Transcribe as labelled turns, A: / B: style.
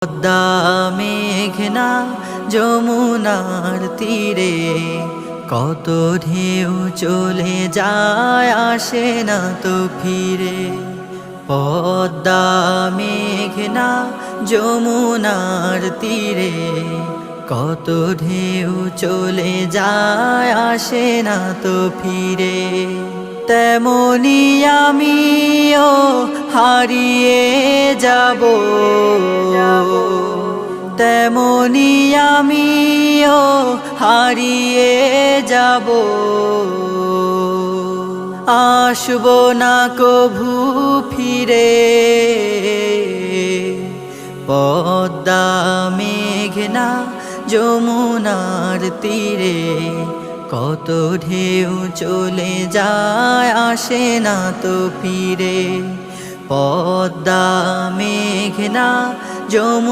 A: পদ্মা মেঘনা যমুনার তীরে কত ঢেউ চলে যায় আসে না তো ফিরে। পদ্মা মেঘনা যমুনার তীরে কত ঢেউ চলে যায় আসে না তো ফিরে। তেমনি আমিও হারিয়ে যাব, তেমনি আমিও হারিয়ে যাব, আসব না কভু ফিরে। পদ্মা মেঘনা যমুনার তীরে কত ঢেউ চলে যায় আসে না তো ফিরে। পদ্মা মেঘনা যমুনা